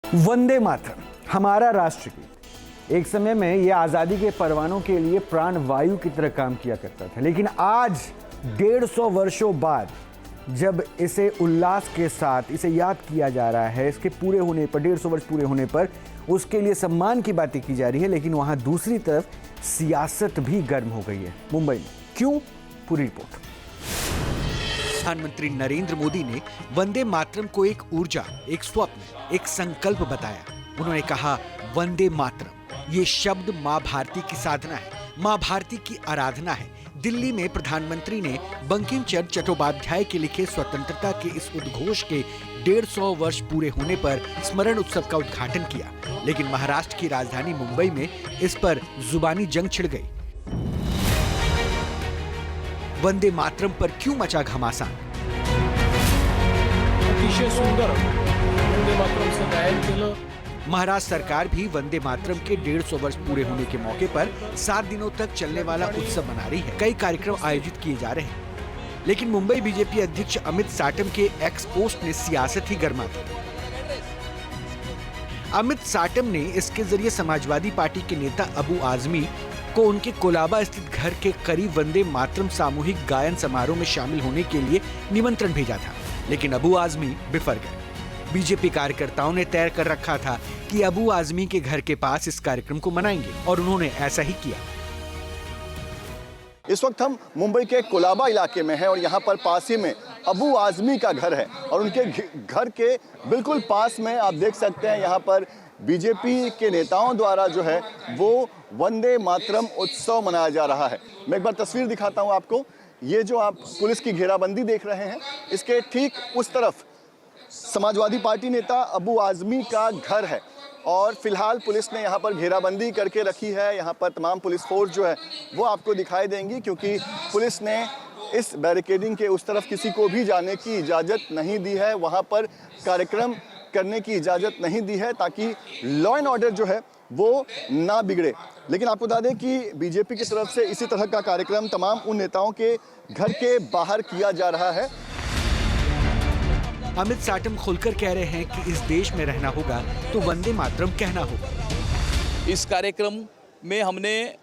वंदे मातरम हमारा राष्ट्रगीत एक समय में यह आजादी के परवानों के लिए प्राण वायु की तरह काम किया करता था, लेकिन आज 150 वर्षों बाद जब इसे उल्लास के साथ इसे याद किया जा रहा है, इसके पूरे होने पर 150 वर्ष पूरे होने पर उसके लिए सम्मान की बातें की जा रही है, लेकिन वहां दूसरी तरफ सियासत भी गर्म हो गई है मुंबई में। क्यों? पूरी रिपोर्ट। प्रधानमंत्री नरेंद्र मोदी ने वंदे मातरम को एक ऊर्जा, एक स्वप्न, एक संकल्प बताया। उन्होंने कहा, वंदे मातरम ये शब्द माँ भारती की साधना है, माँ भारती की आराधना है। दिल्ली में प्रधानमंत्री ने बंकिम चंद्र चट्टोपाध्याय के लिखे स्वतंत्रता के इस उद्घोष के 150 वर्ष पूरे होने पर स्मरण उत्सव का उद्घाटन किया, लेकिन महाराष्ट्र की राजधानी मुंबई में इस पर जुबानी जंग छिड़ गई। वंदे मातरम पर क्यों मचा घमासान? अतिशय सुंदर वंदे मातरम से गायन केलं। महाराष्ट्र सरकार भी वंदे मातरम के 150 वर्ष पूरे होने के मौके पर 7 दिनों तक चलने वाला उत्सव मना रही है। कई कार्यक्रम आयोजित किए जा रहे हैं, लेकिन मुंबई बीजेपी अध्यक्ष अमित साटम के एक्स पोस्ट ने सियासत ही गर्मा दी। अमित साटम ने इसके जरिए समाजवादी पार्टी के नेता अबू आजमी को उनके कोलाबा स्थित घर के करीब वंदे मातरम सामूहिक गायन समारोह में शामिल होने के लिए निमंत्रण भेजा था, लेकिन अबू आजमी बिफर गए। बीजेपी कार्यकर्ताओं ने तय कर रखा था कि अबू आजमी के घर के पास इस कार्यक्रम को मनाएंगे और उन्होंने ऐसा ही किया। इस वक्त हम मुंबई के कोलाबा इलाके में हैं और यहाँ पर पास ही में अबू आजमी का घर है और उनके घर के बिल्कुल पास में आप देख सकते हैं यहाँ पर बीजेपी के नेताओं द्वारा जो है वो वंदे मातरम उत्सव मनाया जा रहा है। मैं एक बार तस्वीर दिखाता हूँ आपको। ये जो आप पुलिस की घेराबंदी देख रहे हैं, इसके ठीक उस तरफ समाजवादी पार्टी नेता अबू आजमी का घर है और फिलहाल पुलिस ने यहाँ पर घेराबंदी करके रखी है। यहाँ पर तमाम पुलिस फोर्स जो है वो आपको दिखाई देंगी, क्योंकि पुलिस ने इस बैरिकेडिंग के उस तरफ किसी को भी जाने की इजाज़त नहीं दी है, वहाँ पर कार्यक्रम करने की इजाज़त नहीं दी है, ताकि लॉ एंड ऑर्डर जो है वो ना बिगड़े। लेकिन आपको बता दें कि बीजेपी की तरफ से इसी तरह का कार्यक्रम तमाम उन नेताओं के घर के बाहर किया जा रहा है। अमित साटम खुलकर कह रहे हैं कि इस देश में रहना होगा तो वंदे मातरम कहना होगा। इस कार्यक्रम में हमने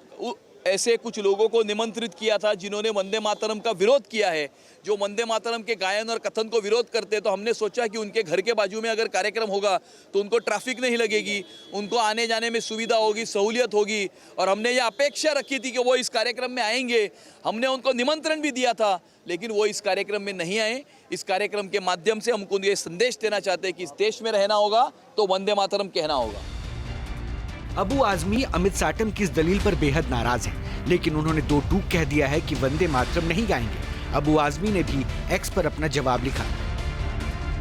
ऐसे कुछ लोगों को निमंत्रित किया था जिन्होंने वंदे मातरम का विरोध किया है, जो वंदे मातरम के गायन और कथन को विरोध करते हैं। तो हमने सोचा कि उनके घर के बाजू में अगर कार्यक्रम होगा तो उनको ट्रैफिक नहीं लगेगी, उनको आने जाने में सुविधा होगी, सहूलियत होगी, और हमने ये अपेक्षा रखी थी कि वो इस कार्यक्रम में आएंगे। हमने उनको निमंत्रण भी दिया था, लेकिन वो इस कार्यक्रम में नहीं आए। इस कार्यक्रम के माध्यम से हमको ये संदेश देना चाहते हैं कि इस देश में रहना होगा तो वंदे मातरम कहना होगा। अबू आजमी अमित साटम की इस दलील पर बेहद नाराज हैं, लेकिन उन्होंने दो टूक कह दिया है कि वंदे मातरम नहीं गाएंगे। अबू आजमी ने भी एक्स पर अपना जवाब लिखा।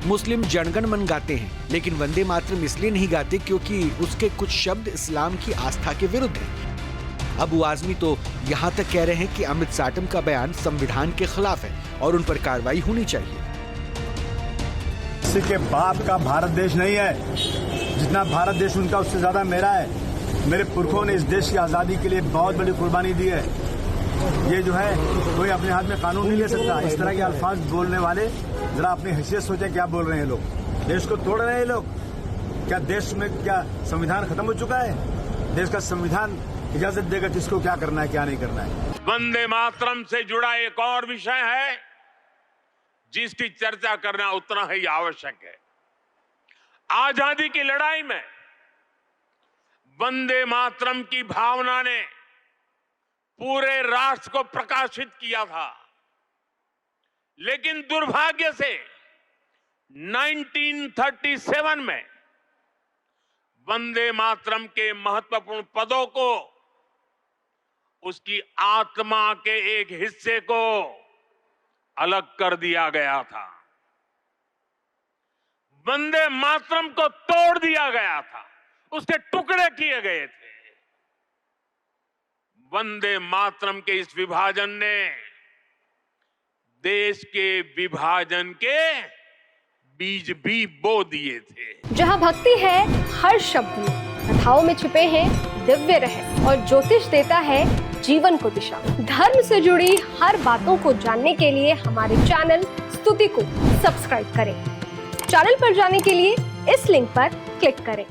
मुस्लिम जनगण मन गाते हैं, लेकिन वंदे मातरम इसलिए नहीं गाते क्योंकि उसके कुछ शब्द इस्लाम की आस्था के विरुद्ध हैं। अबू आजमी तो यहाँ तक कह रहे हैं कि अमित साटम का बयान संविधान के खिलाफ है और उन पर कार्रवाई होनी चाहिए। किसी के बाप का भारत देश नहीं है, जितना भारत देश उनका उससे ज्यादा मेरा है। मेरे पुरखों ने इस देश की आज़ादी के लिए बहुत बड़ी कुर्बानी दी है। ये जो है कोई अपने हाथ में कानून नहीं ले सकता। इस तरह के अल्फाज बोलने वाले जरा अपनी हैसियत सोचे, क्या बोल रहे हैं लोग। देश को तोड़ रहे हैं लोग। क्या देश में क्या संविधान खत्म हो चुका है? देश का संविधान इजाजत देगा किसको क्या करना है, क्या नहीं करना है। वंदे मातरम से जुड़ा एक और विषय है जिसकी चर्चा करना उतना ही आवश्यक है। आजादी की लड़ाई में वंदे मातरम की भावना ने पूरे राष्ट्र को प्रकाशित किया था, लेकिन दुर्भाग्य से 1937 में वंदे मातरम के महत्वपूर्ण पदों को, उसकी आत्मा के एक हिस्से को अलग कर दिया गया था। वंदे मातरम को तोड़ दिया गया था, उसके टुकड़े किए गए थे। वंदे मातरम के इस विभाजन ने देश के विभाजन के बीज भी बो दिए थे। जहां भक्ति है हर शब्द में, कथाओं में छिपे हैं दिव्य रहस्य और ज्योतिष देता है जीवन को दिशा। धर्म से जुड़ी हर बातों को जानने के लिए हमारे चैनल स्तुति को सब्सक्राइब करें। चैनल पर जाने के लिए इस लिंक पर क्लिक करें।